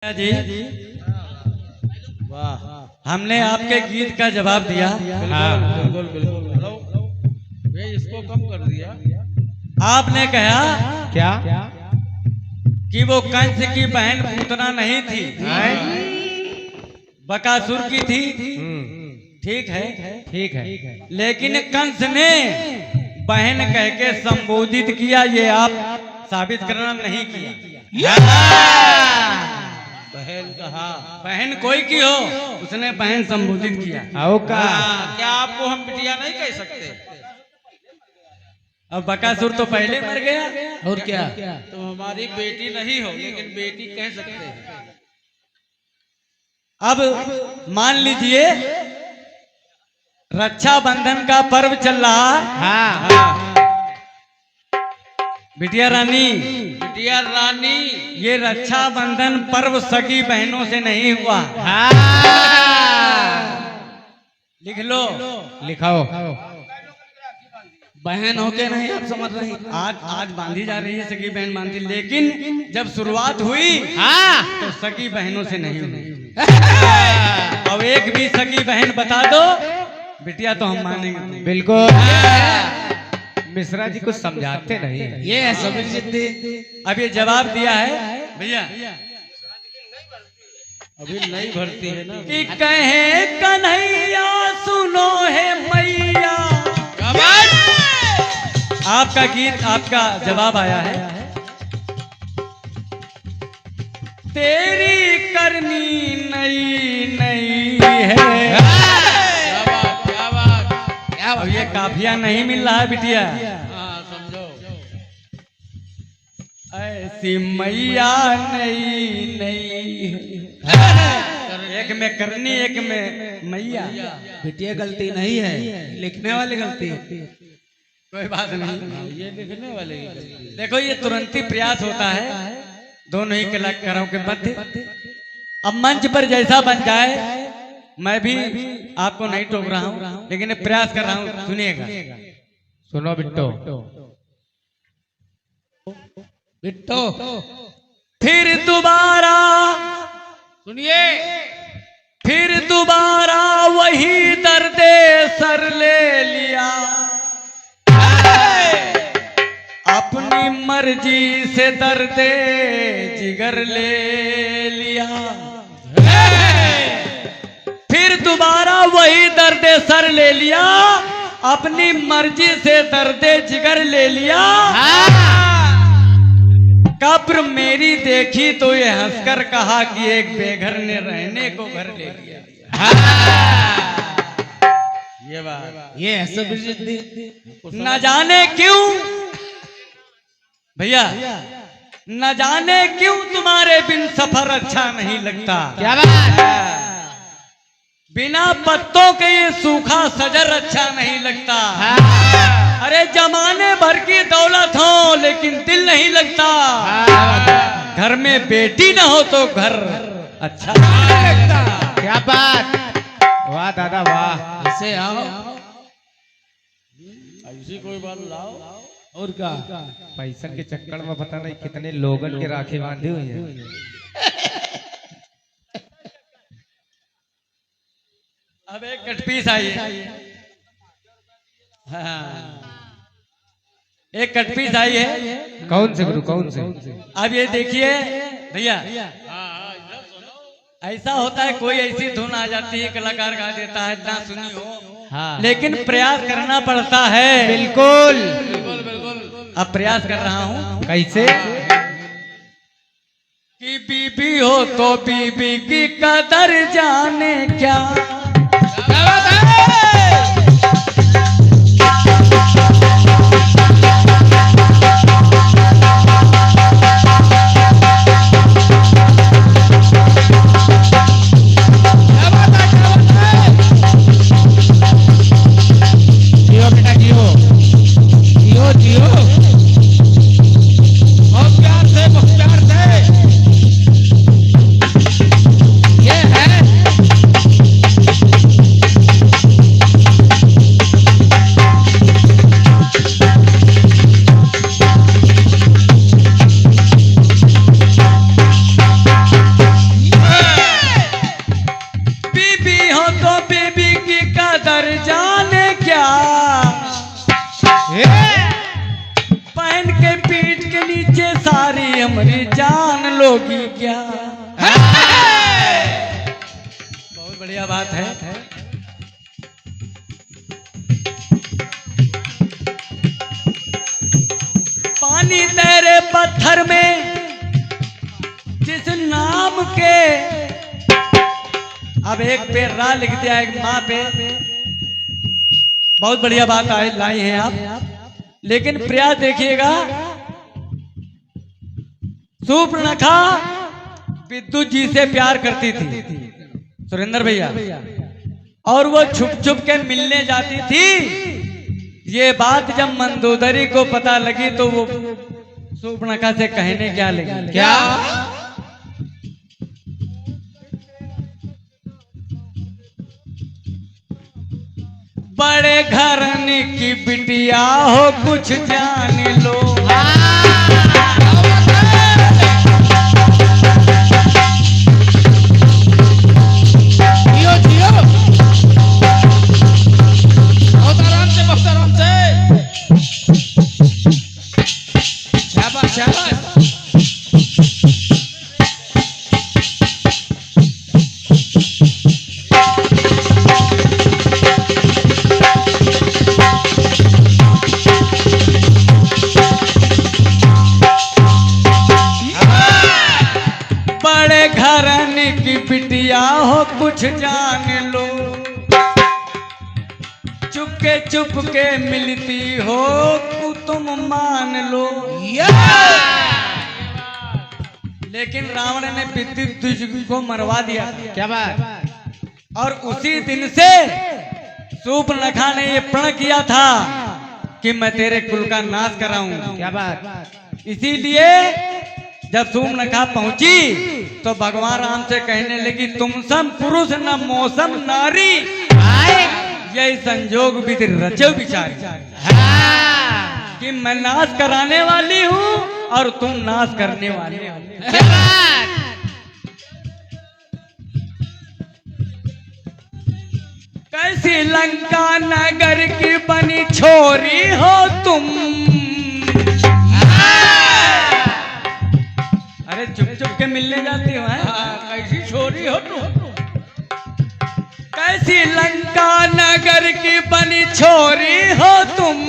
जी वाह, हमने आपके गीत का जवाब दिया। बिल्कुल बिल्कुल ये इसको कम कर दिया। आपने कहा क्या कि वो कंस की बहन पूतना नहीं थी, बकासुर की थी। ठीक है, ठीक है। लेकिन कंस ने बहन कह के संबोधित किया, ये आप साबित करना नहीं किया। बहन कहा, बहन कोई की हो, उसने बहन संबोधित किया। आओ का क्या आपको हम बिटिया नहीं कह सकते? अब बकासुर तो पहले मर गया, और क्या? तो हमारी बेटी नहीं हो लेकिन बेटी कह सकते हैं। अब मान लीजिए रक्षाबंधन का पर्व चल रहा। हाँ बिटिया रानी, बिटिया रानी, ये रक्षाबंधन पर्व सगी बहनों से नहीं हुआ। हाँ लिख लो, लिखाओ। बहन होके नहीं आप समझ रही। आज बांधी जा रही है, सगी बहन बांधी, लेकिन जब शुरुआत हुई हाँ तो सगी बहनों से नहीं हुई। अब एक भी सगी बहन बता दो बिटिया, तो हम मानेंगे। बिल्कुल। मिश्रा जी कुछ समझाते नहीं। ये है समझ जिद्दी। अब ये जवाब दिया है भैया, अभी नहीं भरती है ना। कि कहे कन्हैया सुनो है मैया। आपका गीत, आपका जवाब आया है। तेरी करनी नई नई है। क्या बात। अब ये काफिया नहीं मिल रहा है बिटिया। हाँ समझो। ऐसी मैया नई नई है। एक में करनी, एक में मैया। बिटिया गलती नहीं है, लिखने वाली गलती है। कोई बात नहीं, ये लिखने वाले की गलती है। देखो ये तुरंत ही प्रयास होता है दोनों ही कलाकारों के मध्य। अब मंच पर जैसा बन जाए, मैं भी आपको नहीं टोक रहा हूँ, लेकिन प्रयास कर रहा हूँ, सुनिएगा। सुनो बिट्टो। बिट्टो फिर दोबारा, सुनिए, फिर दोबारा वही दर्द सर ले लिया। अपनी मर्जी से दर्द जिगर ले लिया। फिर दोबारा वही दर्द सर ले लिया, अपनी मर्जी से दर्द जिगर ले लिया। कब्र मेरी देखी तो ये हंसकर कहा कि एक बेघर ने रहने को घर ले लिया। ये बात, ये है सब जिद्दी। न जाने क्यों भैया, न जाने क्यों तुम्हारे बिन सफर अच्छा नहीं लगता। क्या बात? बिना पत्तों के ये सूखा सजर अच्छा नहीं लगता। अरे जमाने भर की दौलत हो लेकिन दिल नहीं लगता। घर में बेटी न हो तो घर अच्छा नहीं लगता। क्या बात? वाह दादा वाह। ऐसे आओ, ऐसी कोई बात लाओ। और क्या? पैसा के चक्कर में पता नहीं कितने लोगन के राखी बांधी हुई है। अब एक कटपीस आई है। हाँ, एक कटपीस आई है। कौन से गुरु, कौन से? अब ये देखिए भैया, ऐसा होता है कोई ऐसी धुन आ जाती है, कलाकार गा देता है, ना सुनी हो, हाँ लेकिन प्रयास करना पड़ता है। बिल्कुल। अब प्रयास कर रहा हूँ। कैसे? कि बीबी हो तो बीबी की कदर जाने क्या। जियो बेटा जियो, जियो जियो। बहुत प्यार से, बहुत प्यार से। ये है हमारी जान लोगी क्या। बहुत बढ़िया बात है। पानी तेरे पत्थर में जिस नाम के, अब एक पे रा लिख दिया एक माँ पे। बहुत बढ़िया बात लाई हैं आप, लेकिन प्रयास देखिएगा। सूर्पणखा विद्युत जी से प्यार करती थी सुरेंद्र भैया, और वो छुप छुप के मिलने जाती थी। ये बात जब मंदोदरी को पता लगी तो वो सूर्पणखा से कहने क्या लगी, क्या बड़े घराने की बिटिया हो कुछ जान लो। जियो जियो, बहुत आराम से, बहुत आराम से। शाबाश शाबाश। बड़े घराने की बिटिया हो कुछ जान लो, चुपके मिलती हो तुम मान लो। लेकिन रावण ने विद्युत जी को मरवा दिया। क्या बात। और उसी दिन से सूर्पणखा ने ये प्रण किया था कि मैं तेरे कुल का नाश कराऊंगा। क्या बात। इसीलिए जब सूर्पणखा पहुंची तो भगवान राम से कहने लगी, तुम सब पुरुष न मौसम नारी, यही संजोग विधि रचो विचारी, कि मैं नाश कराने वाली हूँ और तुम नाश करने वाले हो। कैसी लंका नगर की बनी छोरी हो तुम। अरे चुप चुप के मिलने जाती हो, कैसी छोरी हो तुम। कैसी लंका नगर की बनी छोरी हो तुम,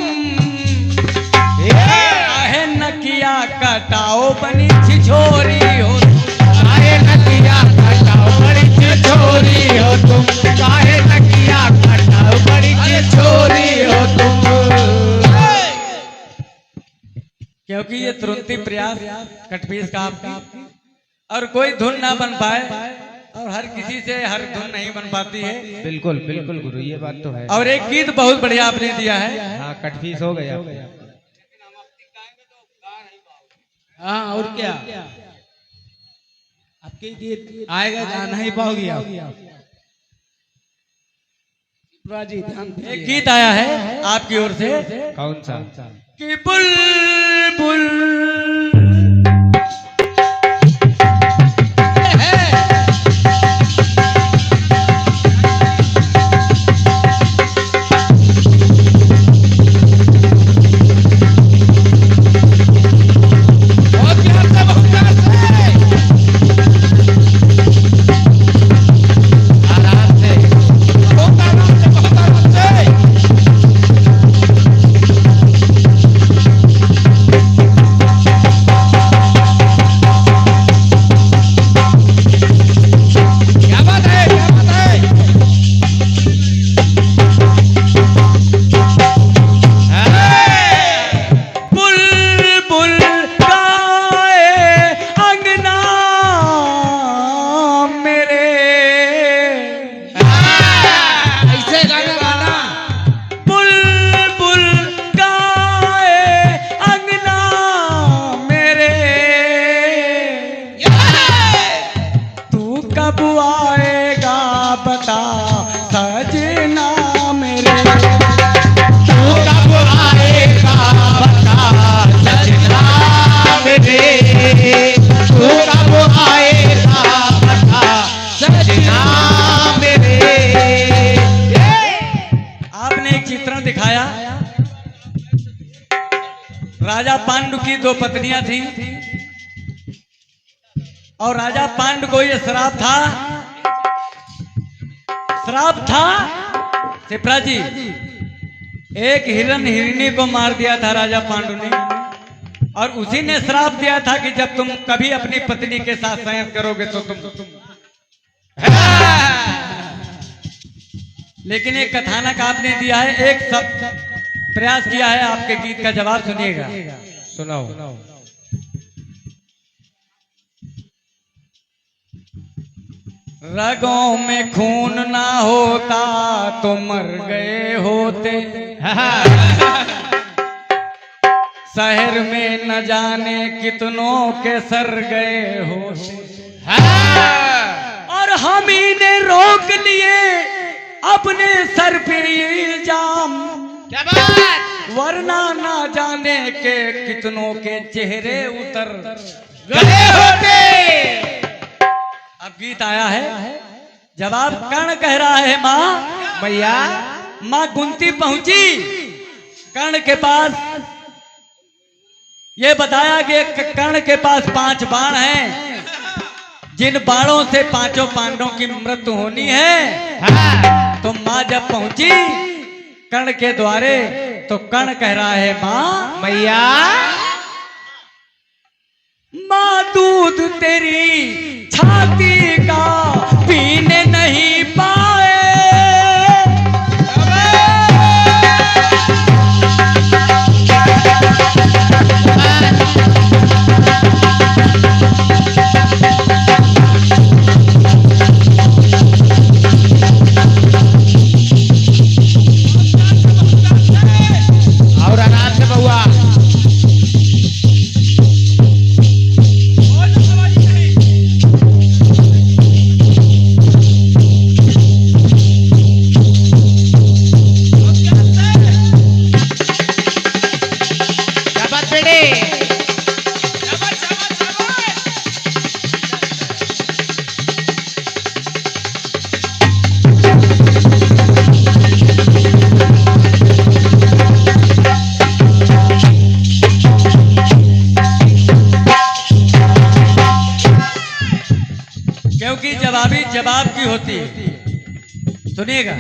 काहे नकिया कटाओ बनी छिछोरी हो तुम। काहे नकिया कटाओ बड़ी छिछोरी हो तुम, काहे नकिया कटाओ बड़ी छिछोरी हो तुम। क्योंकि ये तुरंती प्रयास कटपीस का आपका, और कोई धुन ना बन पाए, और हर किसी से हर धुन नहीं बन पाती है। बिल्कुल बिल्कुल गुरु, ये बात तो है। और एक गीत बहुत बढ़िया आपने दिया है। हाँ, कटफीस हो गया। हाँ, और क्या आपके गीत आएगा, गा नहीं पाओगी आप। एक गीत आया है आपकी ओर से, कौन सा? कि बुलबुल राजा पांडु की दो पत्नियां थी, और राजा पांडु को ये श्राप था शिप्रा जी, एक हिरण हिरनी को मार दिया था राजा पांडु ने, और उसी ने श्राप दिया था कि जब तुम कभी अपनी पत्नी के साथ शयन करोगे तो तुम लेकिन एक कथानक आपने दिया है, एक सब प्रयास किया है, आपके गीत का जवाब सुनिएगा। सुनाओ। रगों में खून ना होता तो मर गए होते, शहर में न जाने कितनों के सर गए होते, और हम ही ने रोक लिए अपने सर पे इल्जाम, वरना ना जाने के कितनों के चेहरे उतर गए होते। अब गीत आया है, जवाब कर्ण कह रहा है माँ मैया माँ कुंती पहुंची कर्ण के पास, ये बताया कि कर्ण के पास 5 बाण हैं, जिन बाणों से 5 पांडवों की मृत्यु होनी है। तो माँ जब पहुंची कर्ण के द्वारे तो कर्ण कह रहा है माँ मैया माँ दूध तेरी छाती का पीने नहीं पाए, और अनाज से बहुआ जवाब की होती है। सुनिएगा,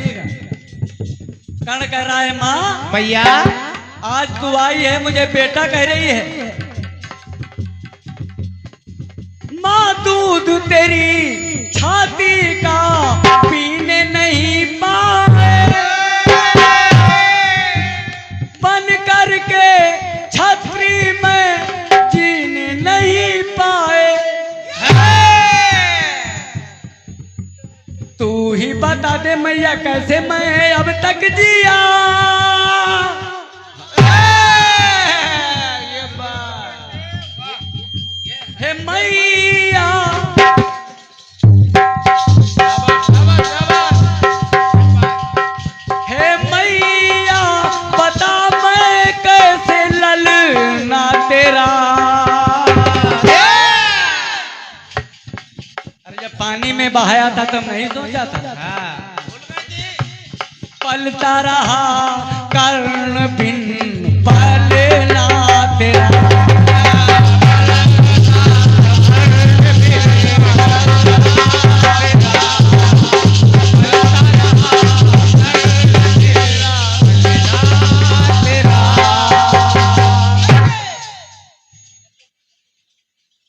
कर्ण कह रहा है माँ मैया आज तू आई है मुझे बेटा कह रही है, माँ दूध तेरी छाती का पीने नहीं पाए, बन करके छतरी में जीने नहीं पाए, तू ही बता दे मैया कैसे मैं अब तक जिया। ये बात हे मैया हे मैया बता मैं कैसे ललना तेरा। जब पानी में बहाया था तब नहीं सोचा था, पलता रहा कर्ण बिन पलना तेरा।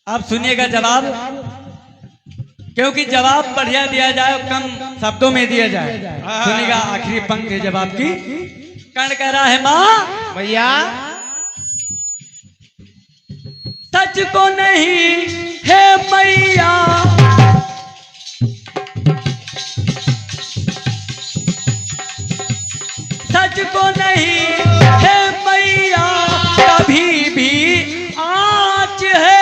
अब सुनिएगा जवाब, क्योंकि जवाब बढ़िया दिया जाए कम शब्दों में दिया जाए। सुनिएगा आखिरी पंक्ति जवाब की। कर्ण कह रहा है माँ मैया सच को नहीं है मैया, सच को नहीं है मैया कभी भी आँच है,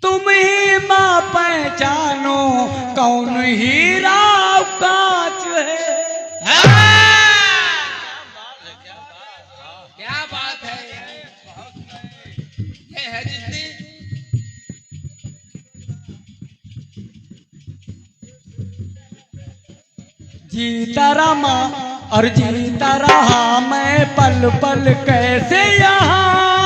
तुम ही माँ पहचानो कौन हीरा कांच है। क्या बात है, ये है जितनी जीता रहा और जीता रहा मैं पल पल कैसे यहाँ।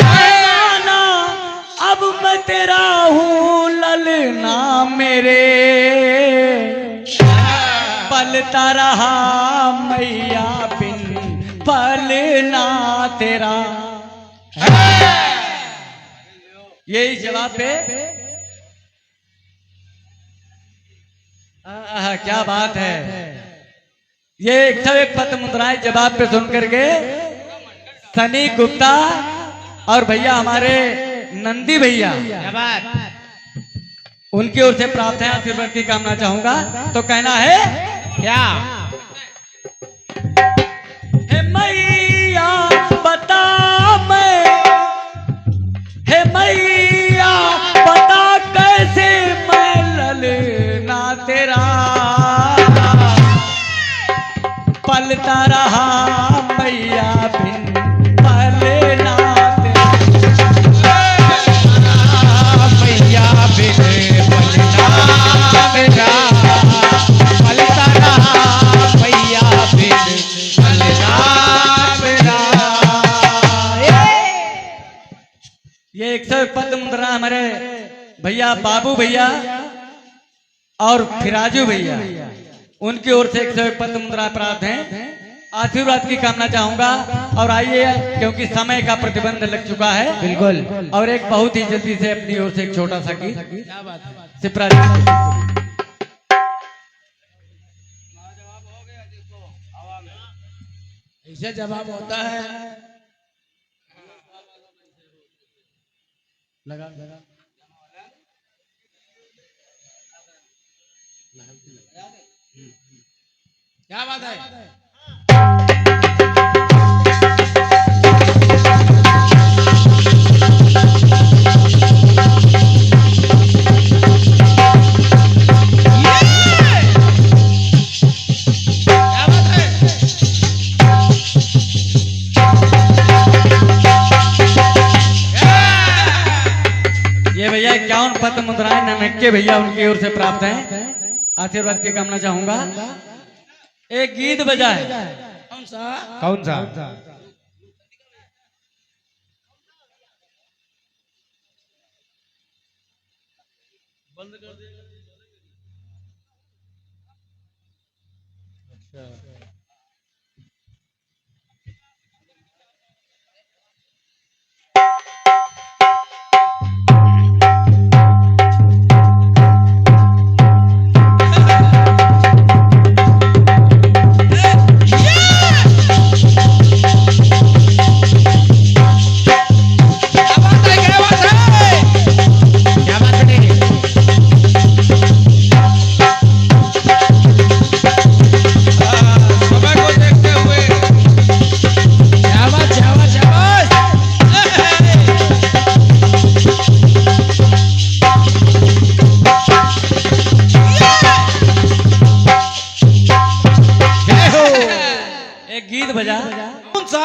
माना अब मैं तेरा हूँ ललना मेरे, पलता रहा मैया बिन पलना तेरा। यही जवाब पे क्या बात है। ये 101 पद मुद्राएं जवाब पे सुन करके सनी गुप्ता और भैया हमारे नंदी भैया उनकी ओर से प्राप्त है, आशीर्वाद की कामना चाहूंगा। तो कहना है क्या? हे मैया बता मैं, हे मैया बता कैसे मैं ललना तेरा, पलता रहा मैया बिन पलना तेरा। मैया बिन पलना मेरा, पलता रहा मैया बिन पलना मेरा। ये 101 पद मुद्रा हमारे भैया बाबू भैया और फिराजू भैया उनकी ओर से 101 पद मुद्रा प्राप्त हैं। आशीर्वाद की कामना चाहूंगा। और आइए, क्योंकि समय का प्रतिबंध लग चुका है बिल्कुल। और एक बहुत ही जल्दी से अपनी ओर से एक छोटा सा गीत सिपरा ऐसे जवाब होता है। लगा लगा क्या बात है? ये भैया 51 पद मुद्राएं ननक्के भैया उनकी ओर से प्राप्त हैं। आशीर्वाद की कामना चाहूंगा। एक गीत बजा है। कौन सा? कौन सा? गीत बजा। कौन सा?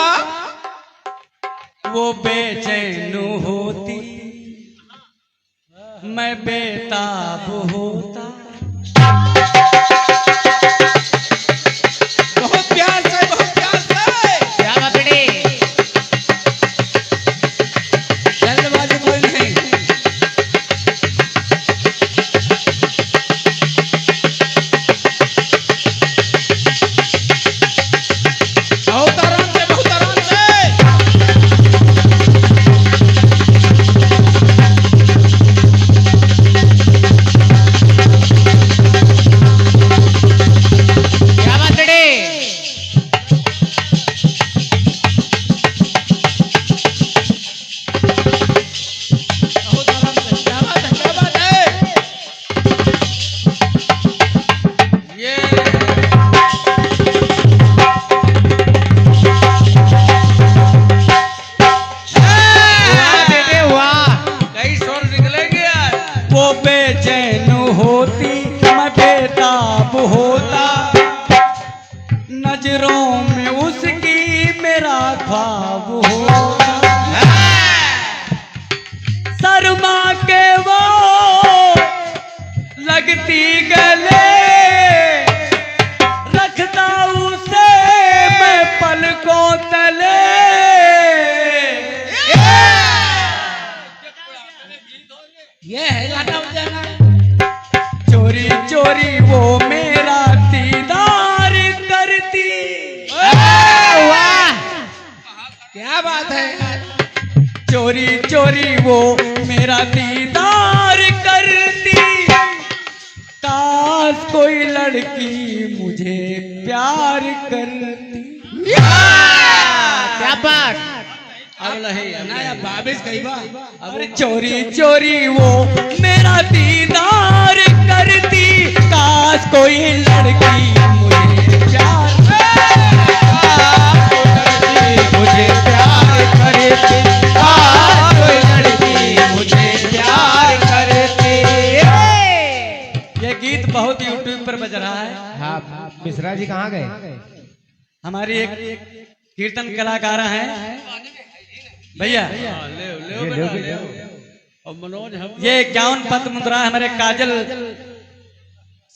वो बेचैन होती मैं बेताब होता। बहुत प्यार से, बहुत प्यार से। क्या बात है? जल्दबाजी कोई नहीं। बहुत आराम से, बहुत आराम से। क्या बात है? बहुत आराम से। क्या बात है? क्या बात है? ये वाह बेटे वाह, कई शोर निकलेंगे आज। वो बेचैन होती मैं बेताब होता। नजरों में उसकी मेरा ख्वाब होता। शर्मा के वो लगती गले रखता उसे मैं पलकों तले। चोरी चोरी वो मेरा दीदार करती, काश कोई लड़की मुझे प्यार करती। क्या बात। अरे चोरी चोरी वो मेरा दीदार करती, काश कोई लड़की मुझे प्यार मुझे प्यार करती, काश कोई लड़की मुझे प्यार करती। ये गीत बहुत यूट्यूब पर बज रहा है। हाँ, मिश्रा जी कहाँ गए? हमारी एक कीर्तन कलाकार हैं भैया, ये 51 पत्र मुद्रा हमारे काजल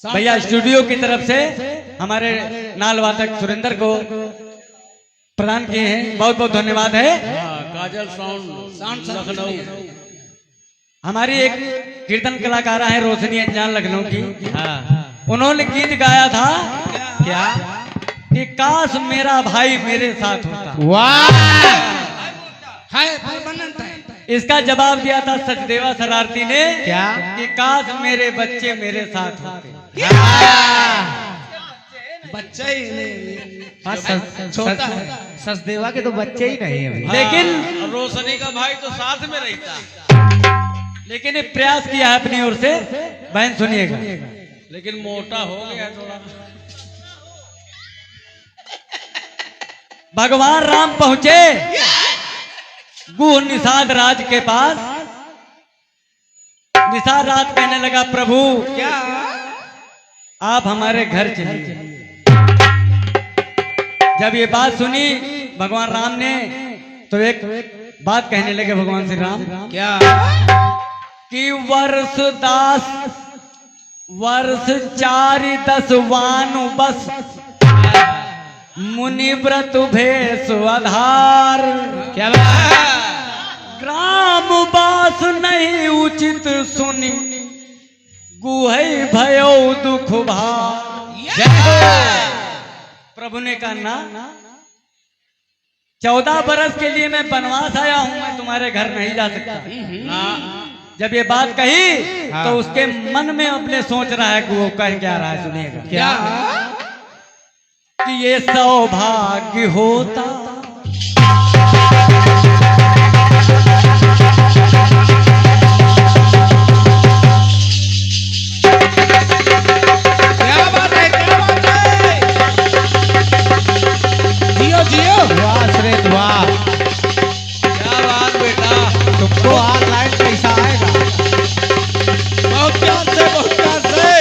भैया स्टूडियो की तरफ से हमारे नाल वादक सुरेंद्र को प्रदान किए हैं। बहुत बहुत धन्यवाद है। काजल साउंड लखनऊ। हमारी एक कीर्तन कलाकार है रोशनी अनजान लखनऊ की। उन्होंने गीत गाया था क्या कि काश मेरा भाई मेरे साथ होता। वाह। इसका जवाब दिया था सचदेवा शरारती ने क्या? कि काश मेरे बच्चे मेरे साथ होते। बच्चा ही नहीं, छोटा है। सचदेवा के तो बच्चे ही नहीं है भाई। लेकिन रोशनी का भाई तो साथ में रहता, लेकिन ये प्रयास किया है अपनी ओर से। बहन सुनिएगा, लेकिन मोटा हो गया थोड़ा। भगवान राम पहुंचे गुह निषाद राज के पास। निषाद राज कहने लगा प्रभु क्या? आप हमारे घर चलिए। जब ये बात सुनी भगवान राम ने तो एक बात कहने लगे भगवान श्री राम क्या? कि वर्ष 4-10 वानु बस, मुनि व्रत भेष आधार। क्या बात। ग्राम बास नहीं उचित सुनी, गुहै भयो दुख भार। प्रभु ने कहा ना, 14 बरस के लिए मैं बनवास आया हूं, मैं तुम्हारे घर नहीं जा सकता। जब ये बात कही तो उसके मन में अपने सोच रहा है कि वो कह क्या रहा है। सुनिएगा क्या? कि ये सौभाग्य होता क्या बात है, क्या बात है। जियो जियो। वाह श्रेत वाह, क्या बात बेटा, तुमको ऑनलाइन पैसा आएगा। बहुत प्यार से, बहुत प्यार से।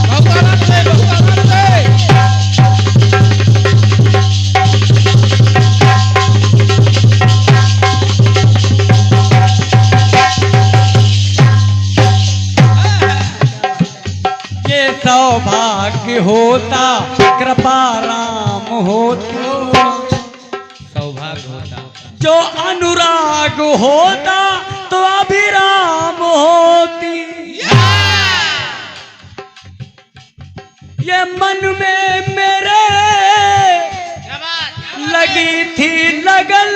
बहुत आनंद से, बहुत आनंद से। ये सौभाग्य होता कृपा राम होती, सौभाग्य होता। जो अनुराग होता तो अभिराम होती। ये मन में मेरे लगी थी लगन,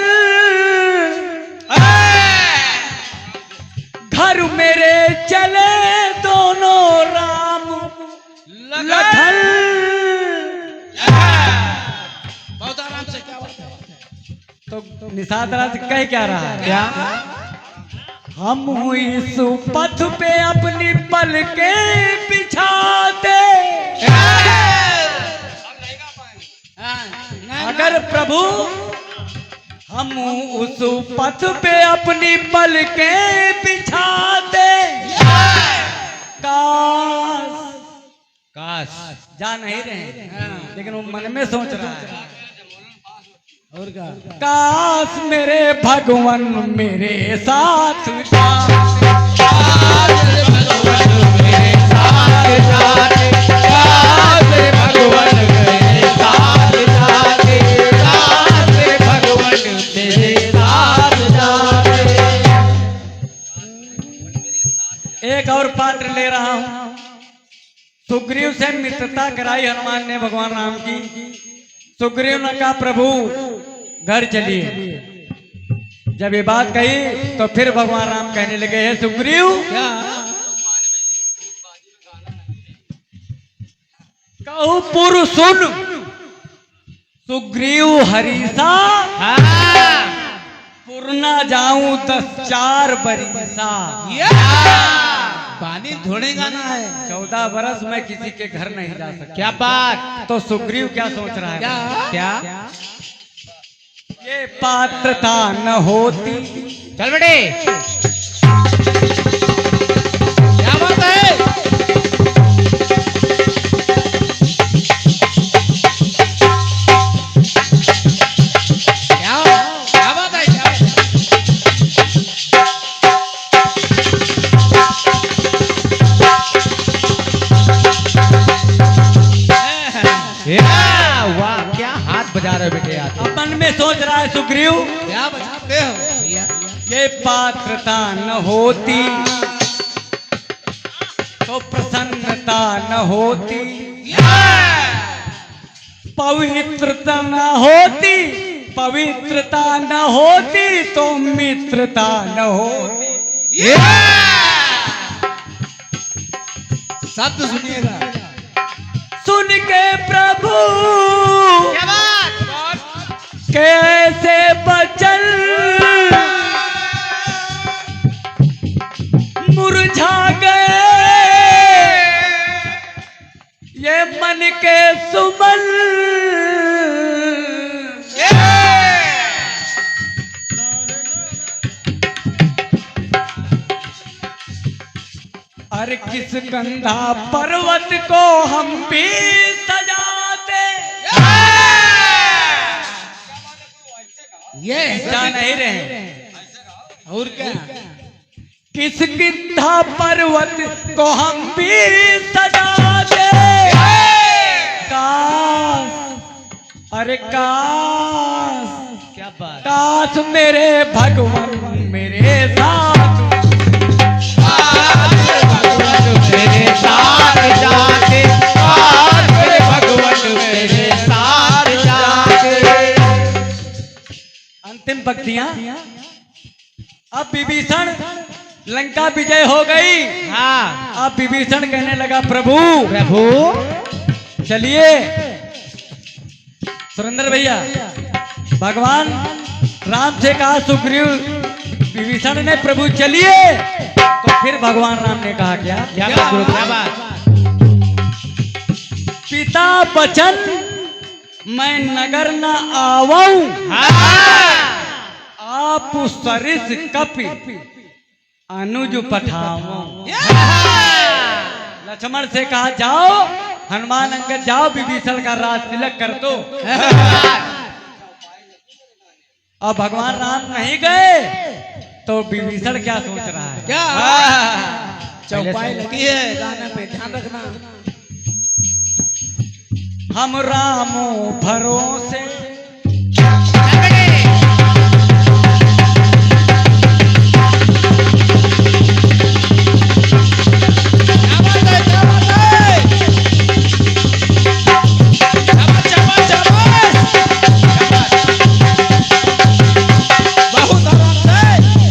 घर मेरे चले दोनों राम लखन। बहुत आराम से। क्या बात है? तो निषाद राज कह क्या रहा है? क्या? हम हुई सुपथ पे अपनी पलके बिछाते, अगर प्रभु हम उस पथ पे अपनी पलके बिछाते, काश जा नहीं रहे लेकिन वो मन में सोच रहा है और क्या? काश मेरे भगवान मेरे साथ एक और पात्र ले रहा हूं, सुग्रीव से मित्रता कराई हनुमान ने भगवान राम की। सुग्रीव ने कहा प्रभु घर चलिए। जब ये बात कही तो फिर भगवान राम कहने लगे है सुग्रीव कहू पुरु सुन सुग्रीव हरीसा पुरना जाऊं 10 बरिसा। पानी थोड़े गाना है। 14 बरस मैं किसी के घर नहीं जा सकता। क्या बात। तो सुग्रीव क्या सोच रहा है? क्या ये पात्रता न होती। चल बेटे क्या बात है। क्या बात है। वाह क्या हाथ बजा रहे बेटे यार। अपन में सोच रहा है सुग्रीव क्या बजाते हो भैया। ये पात्रता न होती तो प्रसन्नता न होती। पवित्रता न होती पवित्रता न होती तो मित्रता न होती। शब्द सुनिएगा। सुन के प्रभु क्या बात। कैसे बचल मुरझा गए ये मन के सुमन। अरे किस गंधा पर्वत को हम भी सजाते। ये जा नहीं रहे। और क्या। किस गंधा पर्वत को हम भी सजाते। काश अरे काश क्या बात। काश मेरे भगवान मेरे साथ मेरे साथ जाके भगवान मेरे साथ जाके। अंतिम पंक्तियां। अब विभीषण लंका विजय हो गई। हाँ अब विभीषण कहने लगा प्रभु प्रभु चलिए। सुरेंद्र भैया भगवान राम से कहा सुग्रीव विभीषण ने प्रभु चलिए। तो फिर भगवान राम ने कहा क्या क्या बात। क्या बात। पिता बचन मैं नगर न आवऊं आप सरिस कपि अनुज पठाओ। लक्ष्मण से कहा जाओ हनुमान अंगद जाओ विभीषण का राज तिलक कर दो। अब भगवान राम नहीं गए तो विभीषण क्या सोच रहा है? क्या चौपाई लगी है गाने पे ध्यान रखना। हम रामो भरोसे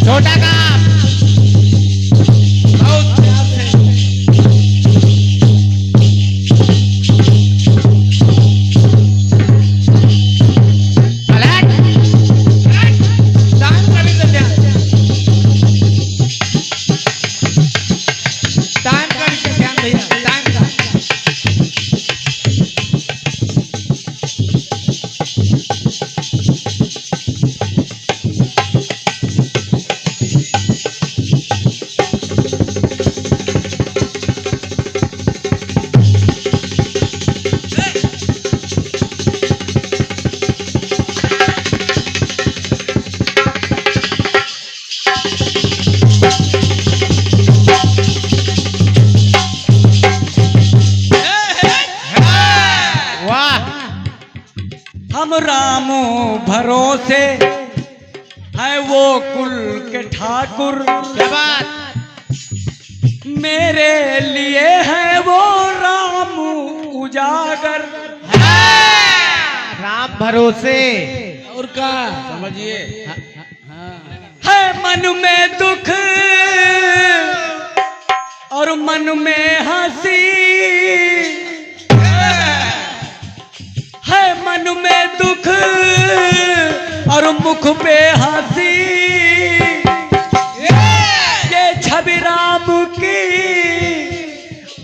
छोटा काम बहुत प्यार से। हम रामो भरोसे है वो कुल के ठाकुर। क्या बात। मेरे लिए है वो राम उजागर, राम भरोसे। और का समझिए। है मन में दुख और मन में हंसी, है मन में दुख और मुख पे हंसी, ये छवि राम की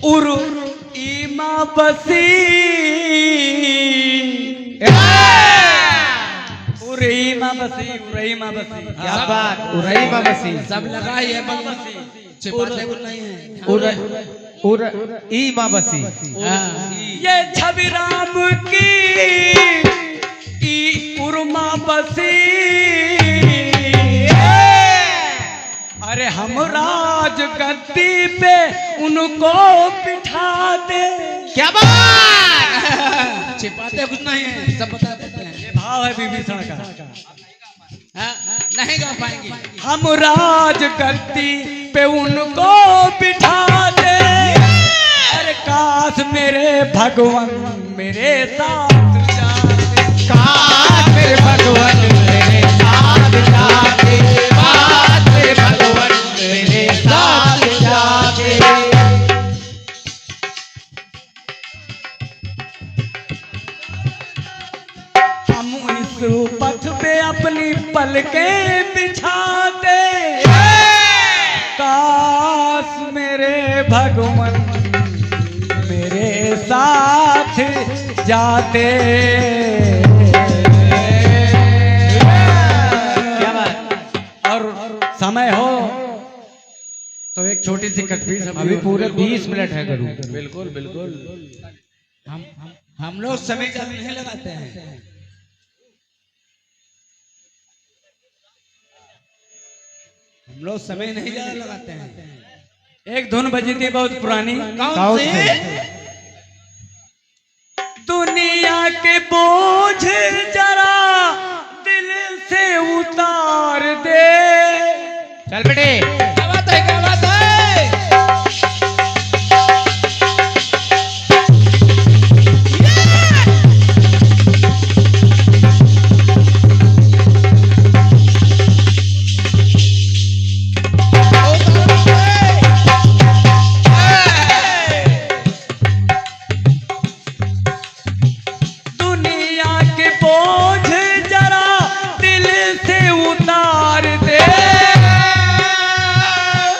उर ईमा बसी, उरीमा बसी, उरीमा बसी। क्या बात, उरई मसी। सब लगा ही है बस छिपाते कुछ नहीं है। ई माँ बसी। हाँ। ये छवि राम की उर्मा बसी, अरे हम राज गद्दी पे उनको बिठा दे। क्या बात। छिपाते कुछ नहीं है, सब बता देते हैं। ये भाव है विभीषण का। हाँ, नहीं गा पाएंगे। हम राज गद्दी पे उनको बिठा दे, अरे काश मेरे भगवान मेरे साथ जाते, काश मेरे भगवान मेरे साथ जाते, काश मेरे भगवान मेरे साथ जाते। हम इस पथ पे अपनी पलकें बिछाते, काश मेरे भगवान मेरे साथ जाते। क्या बात। और समय हो तो एक छोटी सी कटपीस अभी पूरे 20 मिनट है गुरु। बिल्कुल बिल्कुल। हम लोग समय ज्यादा नहीं लगाते हैं। हम लोग समय नहीं ज्यादा लगाते हैं। एक धुन बजी थी बहुत पुरानी, कौन सी? दुनिया के बोझ जरा दिल से उतार दे। चल बेटे। क्या बात है, क्या बात है? दुनिया के बोझ जरा दिल से उतार दे,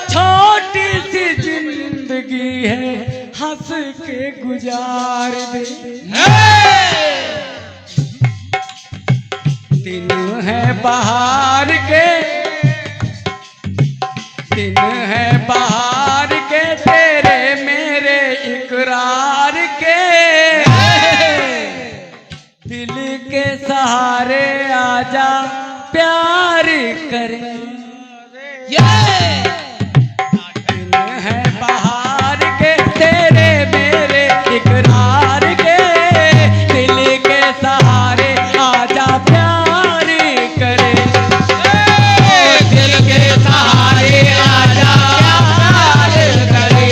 छोटी सी जिंदगी है हंस के गुजार दे। दिन है बहार के, दिन है बहार के, तेरे मेरे इकरार के, दिल के सहारे आजा प्यार करे। दिन है बहार के, तेरे मेरे इकरार के, दिल के सहारे आजा प्यार करे। दिल के सहारे आजा प्यार करे,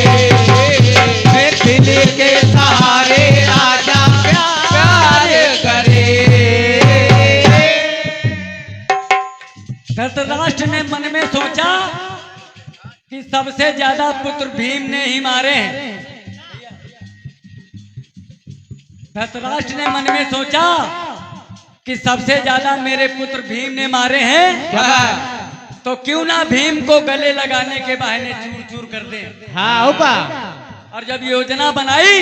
दिल के सहारे आजा प्यार करे। धृतराष्ट्र ने मन में सोचा कि सबसे ज्यादा पुत्र भीम ने ही मारे हैं। धृतराष्ट्र ने मन में सोचा कि सबसे ज्यादा मेरे पुत्र भीम ने मारे हैं, तो क्यों ना भीम को गले लगाने के बहाने चूर चूर कर दें। हाँ ऊपा। और जब योजना बनाई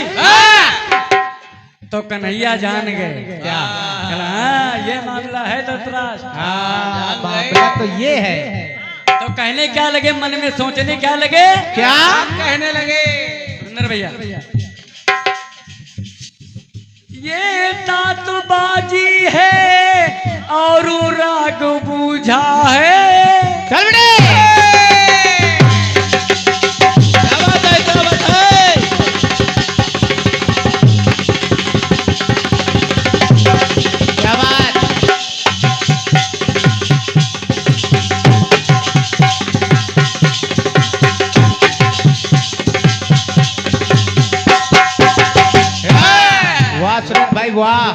तो कन्हैया जान गए। क्या? हाँ, ये मामला है धृतराष्ट्र। हाँ मामला तो ये है। तो कहने क्या लगे, मन में सोचने क्या लगे, क्या कहने लगे? सुंदर भैया, ये तातबाजी है और राग बूझा है। चल बेटे। क्या बात है, क्या बात है? क्या बात। वाह,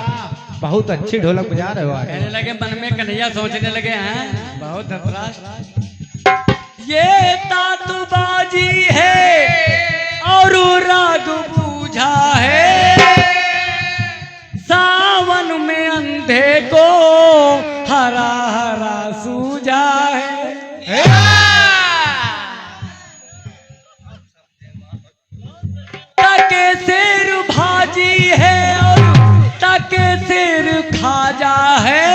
बहुत अच्छी ढोलक बजा रहे हो आज। कहने लगे मन में कन्हैया सोचने लगे हैं बहुत धतराष्ट्र ये तातुबाजी है और राग बूझा है सावन में अंधे को हरा हरा सूझा है ताके सिर भाजी है और ताके सिर खाजा है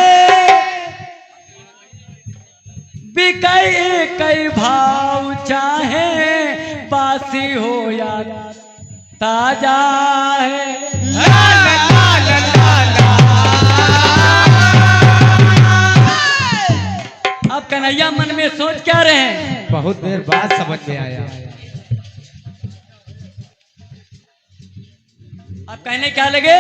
बिकई कई भाव चाहे बासी हो या ताजा है अब कन्हैया मन में सोच क्या रहे हैं बहुत देर बाद समझ में आया। अब कहने क्या लगे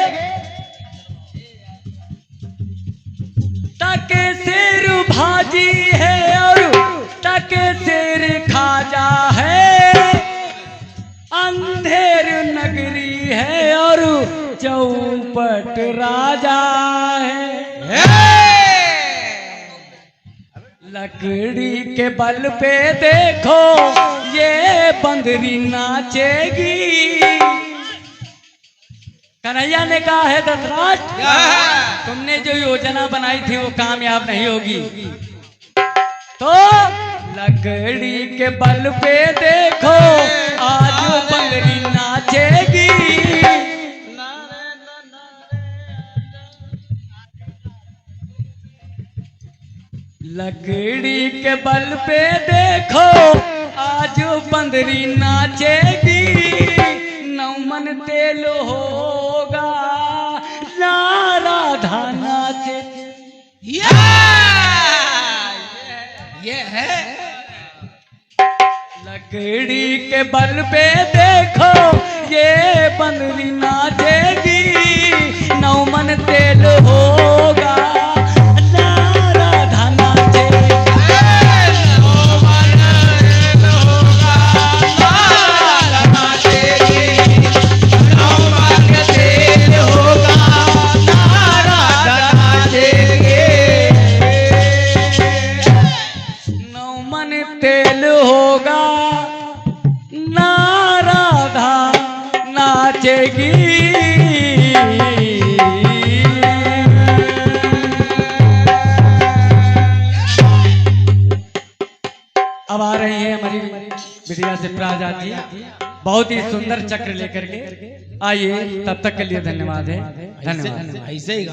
ताके सिर भाजी है और ताके सिर खाजा है अंधेर नगरी है और चौपट राजा है लकड़ी के बल पे देखो ये बंदरी नाचेगी कन्हैया ने कहा है धतराष्ट्र तुमने जो योजना बनाई थी वो कामयाब नहीं होगी तो लकड़ी के बल पे देखो आज बंदरी नाचेगी लकड़ी के बल पे देखो आज बंदरी नाचेगी नौमन तेल होगा ना राधा नाचे ये है लकड़ी के बल पे देखो ये बंदरी नाचेगी नौमन तेल होगा ना राधा नाचेगी तेल होगा ना राधा नाचेगी अब आ रही है हमारी बिटिया से प्राजाति बहुत ही सुंदर चक्र लेकर के आइए तब तक के लिए धन्यवाद है धन्यवाद ऐसे ही